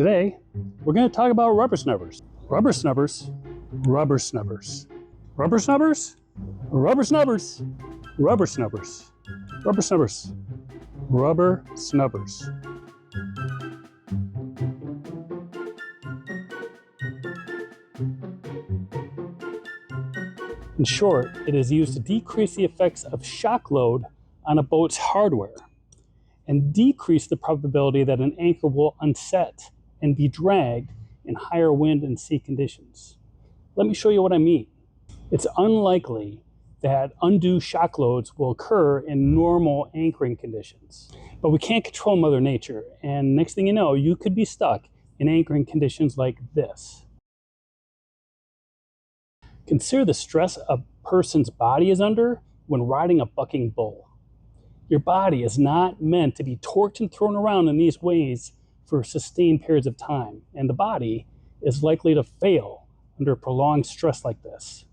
Today, we're going to talk about rubber snubbers. Rubber snubbers, rubber snubbers. Rubber snubbers, rubber snubbers, rubber snubbers, rubber snubbers, rubber snubbers. In short, it is used to decrease the effects of shock load on a boat's hardware and decrease the probability that an anchor will unset and be dragged in higher wind and sea conditions. Let me show you what I mean. It's unlikely that undue shock loads will occur in normal anchoring conditions, but we can't control Mother Nature, and next thing you know, you could be stuck in anchoring conditions like this. Consider the stress a person's body is under when riding a bucking bull. Your body is not meant to be torqued and thrown around in these ways for sustained periods of time, and the body is likely to fail under prolonged stress like this.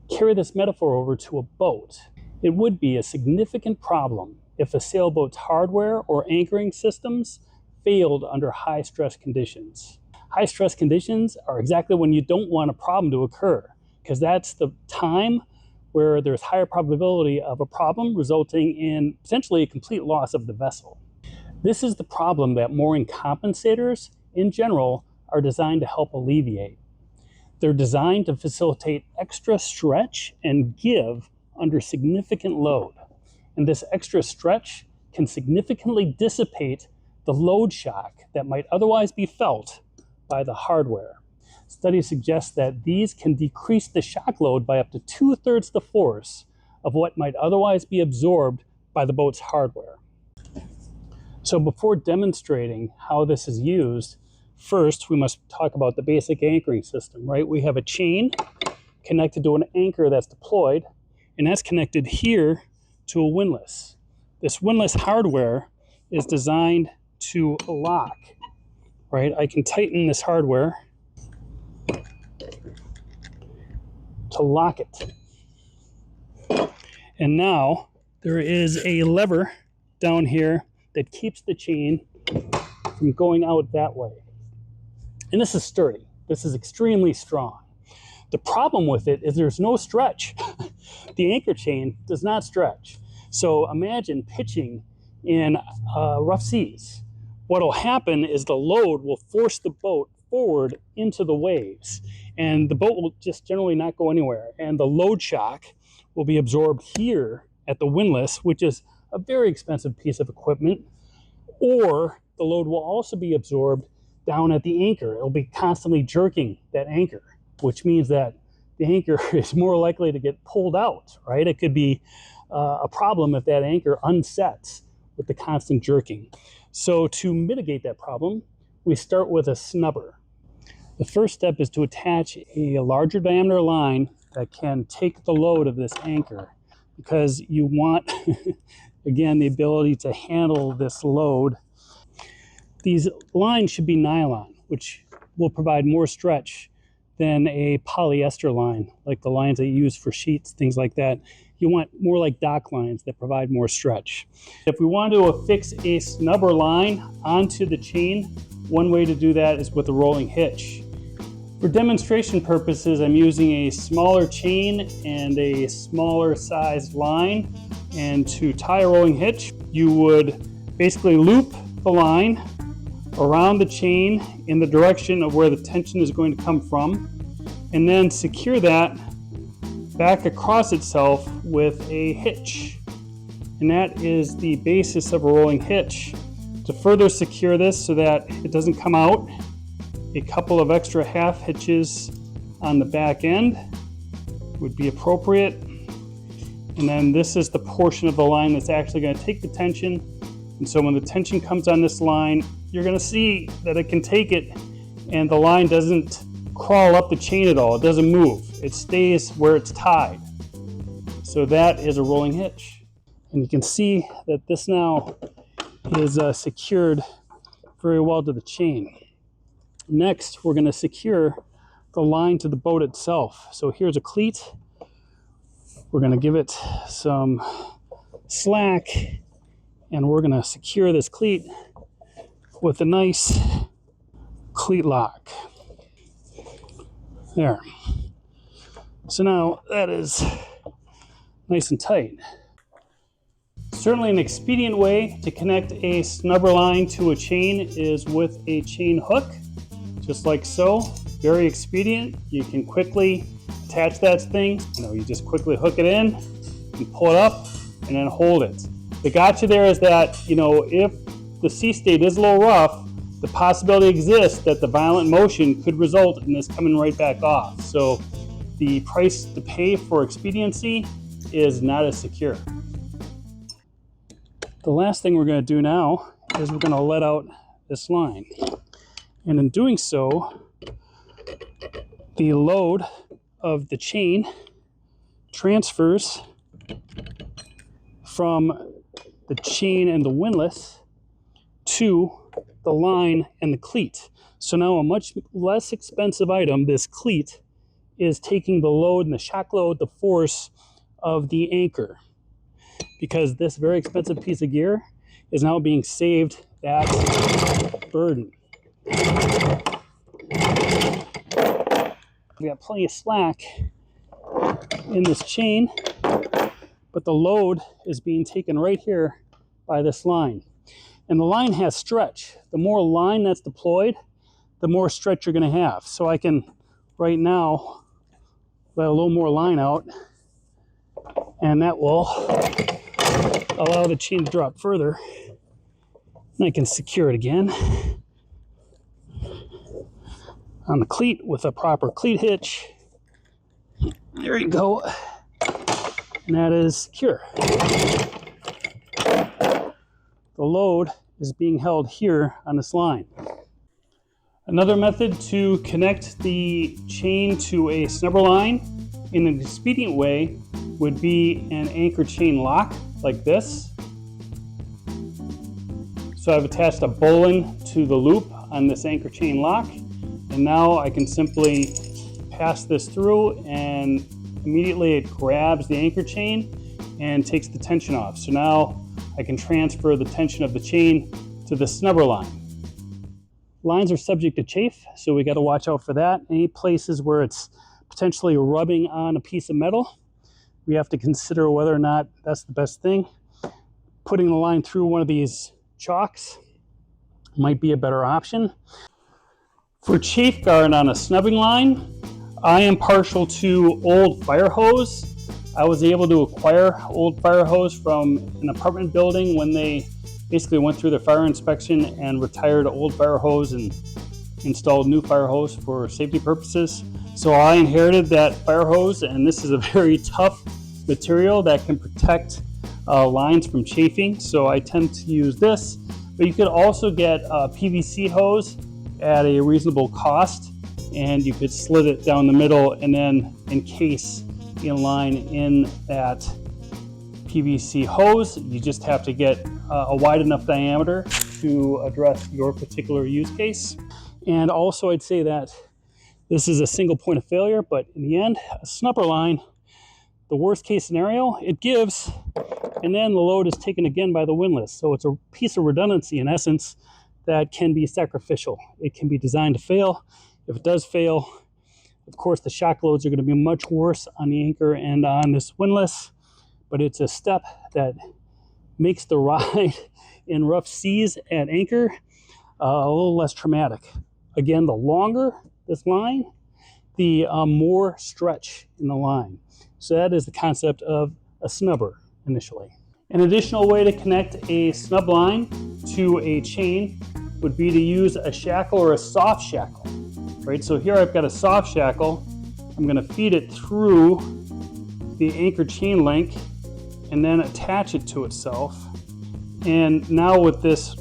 Carry this metaphor over to a boat. It would be a significant problem if a sailboat's hardware or anchoring systems failed under high stress conditions. High stress conditions are exactly when you don't want a problem to occur, because that's the time where there's higher probability of a problem resulting in potentially a complete loss of the vessel. This is the problem that mooring compensators in general are designed to help alleviate. They're designed to facilitate extra stretch and give under significant load. And this extra stretch can significantly dissipate the load shock that might otherwise be felt by the hardware. Studies suggest that these can decrease the shock load by up to 2/3 the force of what might otherwise be absorbed by the boat's hardware. So before demonstrating how this is used, first we must talk about the basic anchoring system, right? We have a chain connected to an anchor that's deployed, and that's connected here to a windlass. This windlass hardware is designed to lock, right? I can tighten this hardware to lock it. And now there is a lever down here that keeps the chain from going out that way. And this is sturdy. This is extremely strong. The problem with it is there's no stretch. The anchor chain does not stretch. So imagine pitching in rough seas. What will happen is the load will force the boat forward into the waves, and the boat will just generally not go anywhere, and the load shock will be absorbed here at the windlass, which is a very expensive piece of equipment, or the load will also be absorbed down at the anchor. It'll be constantly jerking that anchor, which means that the anchor is more likely to get pulled out, right? It could be a problem if that anchor unsets with the constant jerking. So to mitigate that problem, we start with a snubber. The first step is to attach a larger diameter line that can take the load of this anchor, because you want, again, the ability to handle this load. These lines should be nylon, which will provide more stretch than a polyester line, like the lines that you use for sheets, things like that. You want more like dock lines that provide more stretch. If we want to affix a snubber line onto the chain, one way to do that is with a rolling hitch. For demonstration purposes, I'm using a smaller chain and a smaller sized line. And to tie a rolling hitch, you would basically loop the line around the chain in the direction of where the tension is going to come from, and then secure that back across itself with a hitch. And that is the basis of a rolling hitch. To further secure this so that it doesn't come out, a couple of extra half hitches on the back end would be appropriate. And then this is the portion of the line that's actually going to take the tension. And so when the tension comes on this line, you're going to see that it can take it, and the line doesn't crawl up the chain at all. It doesn't move. It stays where it's tied. So that is a rolling hitch. And you can see that this now is secured very well to the chain. Next, we're going to secure the line to the boat itself. So here's a cleat. We're going to give it some slack, and we're going to secure this cleat with a nice cleat lock. There. So now that is nice and tight. Certainly an expedient way to connect a snubber line to a chain is with a chain hook, just like so. Very expedient. You can quickly attach that thing. You just quickly hook it in and pull it up and then hold it. The gotcha there is that, if the sea state is a little rough, the possibility exists that the violent motion could result in this coming right back off. So the price to pay for expediency is not as secure. The last thing we're going to do now is we're going to let out this line. And in doing so, the load of the chain transfers from the chain and the windlass to the line and the cleat. So now a much less expensive item, this cleat, is taking the load and the shock load, the force of the anchor. Because this very expensive piece of gear is now being saved that burden. We got plenty of slack in this chain, but the load is being taken right here by this line. And the line has stretch. The more line that's deployed, the more stretch you're going to have. So I can right now let a little more line out, and that will allow the chain to drop further. And I can secure it again on the cleat with a proper cleat hitch. There you go. And that is secure. The load is being held here on this line. Another method to connect the chain to a snubber line in an expedient way would be an anchor chain lock like this. So I've attached a bowline to the loop on this anchor chain lock, and now I can simply pass this through and immediately it grabs the anchor chain and takes the tension off. So now I can transfer the tension of the chain to the snubber line. Lines are subject to chafe, so we got to watch out for that. Any places where it's potentially rubbing on a piece of metal, we have to consider whether or not that's the best thing. Putting the line through one of these chocks might be a better option. For chafe guard on a snubbing line, I am partial to old fire hose. I was able to acquire old fire hose from an apartment building when they basically went through their fire inspection and retired old fire hose and installed new fire hose for safety purposes. So I inherited that fire hose, and this is a very tough material that can protect lines from chafing. So I tend to use this, but you could also get a PVC hose at a reasonable cost, and you could slit it down the middle and then encase in line in that PVC hose. You just have to get a wide enough diameter to address your particular use case. And also I'd say that this is a single point of failure, but in the end, a snubber line, the worst case scenario, it gives, and then the load is taken again by the windlass. So it's a piece of redundancy in essence that can be sacrificial. It can be designed to fail. If it does fail, of course, the shock loads are going to be much worse on the anchor and on this windlass, but it's a step that makes the ride in rough seas at anchor a little less traumatic. Again, the longer this line, the more stretch in the line. So that is the concept of a snubber initially. An additional way to connect a snub line to a chain would be to use a shackle or a soft shackle. Right, so here I've got a soft shackle. I'm going to feed it through the anchor chain link and then attach it to itself. And now with this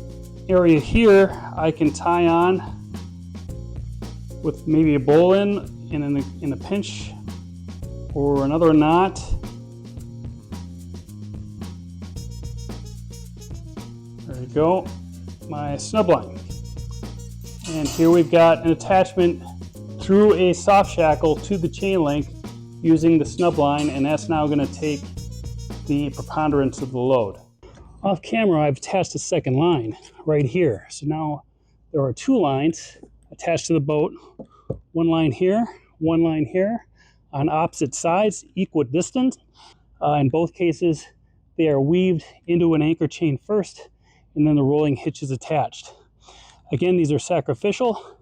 area here, I can tie on with maybe a bowline in a pinch or another knot. There you go, my snub line. And here we've got an attachment through a soft shackle to the chain link using the snub line, and that's now going to take the preponderance of the load. Off camera, I've attached a second line right here. So now there are two lines attached to the boat. One line here, one line here, on opposite sides, equidistant. In both cases, they are weaved into an anchor chain first, and then the rolling hitch is attached. Again, these are sacrificial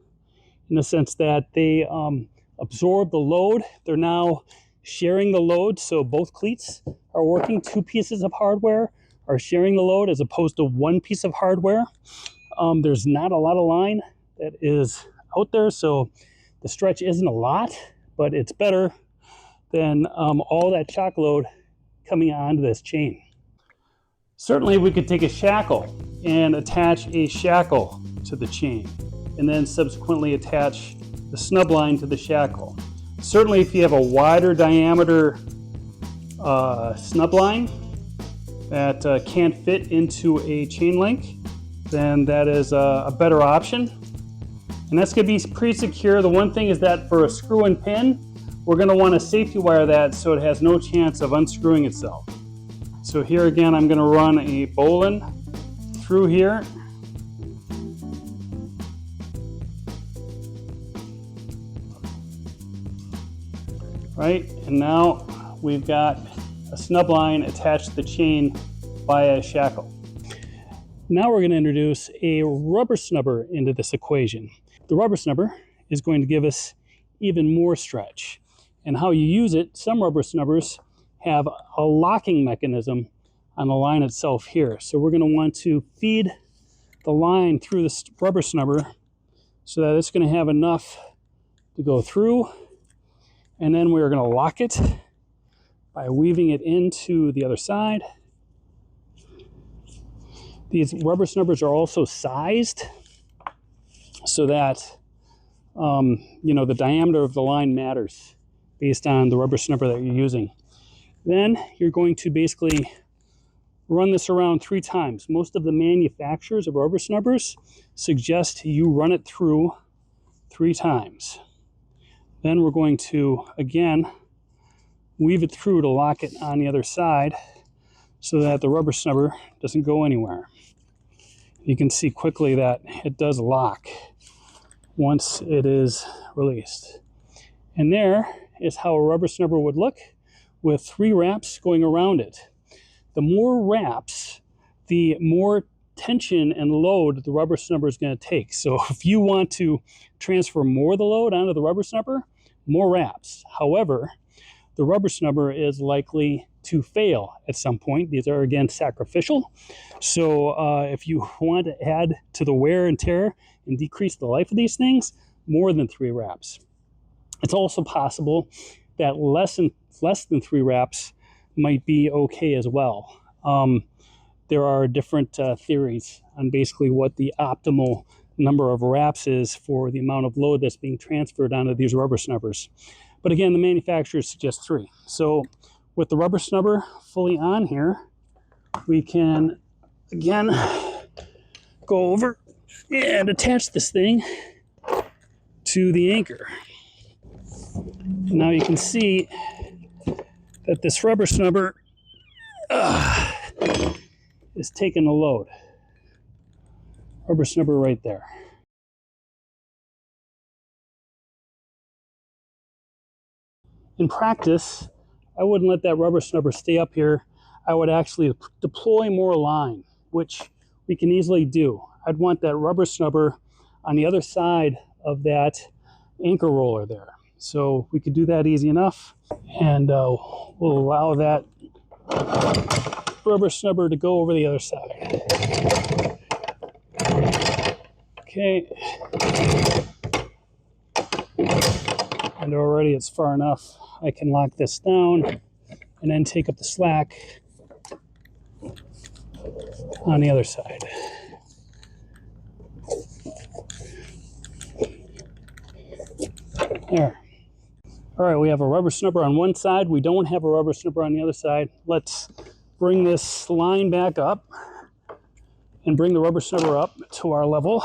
in the sense that they absorb the load. They're now sharing the load, so both cleats are working. Two pieces of hardware are sharing the load as opposed to one piece of hardware. There's not a lot of line that is out there, so the stretch isn't a lot, but it's better than all that shock load coming onto this chain. Certainly we could take a shackle and attach a shackle to the chain and then subsequently attach the snub line to the shackle. Certainly if you have a wider diameter snub line that can't fit into a chain link, then that is a better option. And that's going to be pretty secure. The one thing is that for a screw and pin, we're going to want to safety wire that so it has no chance of unscrewing itself. So here again, I'm going to run a bowline through here. Right, and now we've got a snub line attached to the chain via a shackle. Now we're going to introduce a rubber snubber into this equation. The rubber snubber is going to give us even more stretch. And how you use it, some rubber snubbers have a locking mechanism on the line itself here. So we're going to want to feed the line through this rubber snubber so that it's going to have enough to go through. And then we're going to lock it by weaving it into the other side. These rubber snubbers are also sized so that the diameter of the line matters based on the rubber snubber that you're using. Then you're going to basically run this around 3 times. Most of the manufacturers of rubber snubbers suggest you run it through 3 times. Then we're going to, again, weave it through to lock it on the other side so that the rubber snubber doesn't go anywhere. You can see quickly that it does lock once it is released. And there is how a rubber snubber would look with 3 wraps going around it. The more wraps, the more tension and load the rubber snubber is going to take. So if you want to transfer more of the load onto the rubber snubber, more wraps. However, the rubber snubber is likely to fail at some point. These are, again, sacrificial. So if you want to add to the wear and tear and decrease the life of these things, more than 3 wraps. It's also possible that less than 3 wraps might be okay as well. There are different theories on basically what the optimal number of wraps is for the amount of load that's being transferred onto these rubber snubbers. But again, the manufacturers suggest 3. So with the rubber snubber fully on here, we can, again, go over and attach this thing to the anchor. Now you can see that this rubber snubber is taking the load. Rubber snubber right there. In practice, I wouldn't let that rubber snubber stay up here. I would actually deploy more line, which we can easily do. I'd want that rubber snubber on the other side of that anchor roller there. So we could do that easy enough, and we'll allow that rubber snubber to go over the other side. Okay. And already it's far enough. I can lock this down and then take up the slack on the other side. There. All right, we have a rubber snubber on one side. We don't have a rubber snubber on the other side. Let's bring this line back up and bring the rubber snubber up to our level.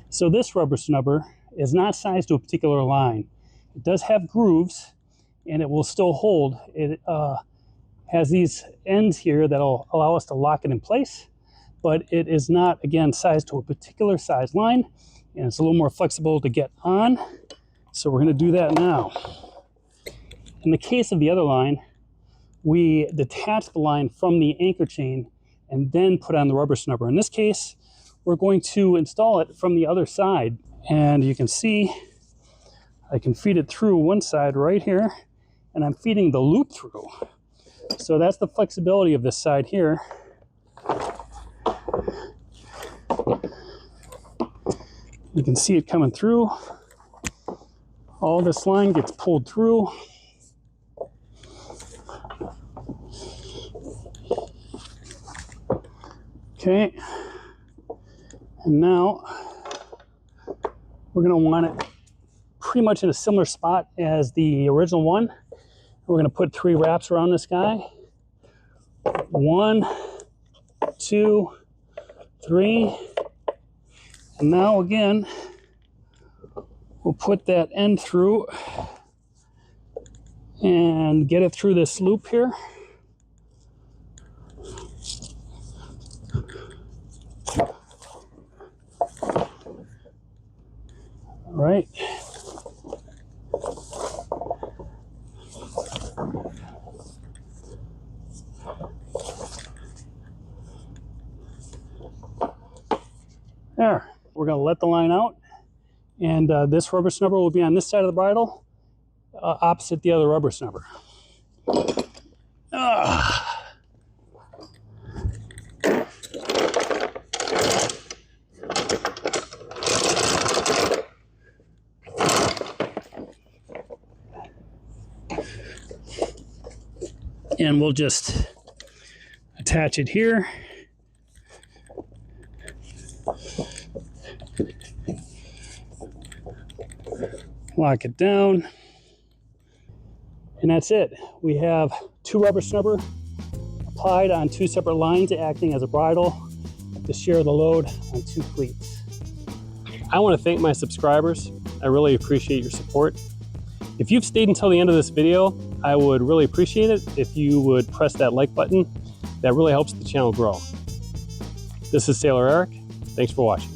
So this rubber snubber is not sized to a particular line. It does have grooves, and it will still hold. It has these ends here that'll allow us to lock it in place. but it is not, again, sized to a particular size line, and it's a little more flexible to get on. So we're going to do that now. In the case of the other line, we detach the line from the anchor chain and then put on the rubber snubber. In this case, we're going to install it from the other side. And you can see I can feed it through one side right here, and I'm feeding the loop through. So that's the flexibility of this side here. You can see it coming through. All this line gets pulled through. Okay, and now we're going to want it pretty much in a similar spot as the original one. We're going to put 3 wraps around this guy. 1, 2, 3. And now again, we'll put that end through and get it through this loop here. All right. There. We're going to let the line out, and this rubber snubber will be on this side of the bridle, opposite the other rubber snubber. And we'll just attach it here. Lock it down. And that's it. We have 2 rubber snubber applied on 2 separate lines, acting as a bridle to share the load on 2 cleats. I want to thank my subscribers. I really appreciate your support. If you've stayed until the end of this video, I would really appreciate it if you would press that like button. That really helps the channel grow. This is Sailor Eric. Thanks for watching.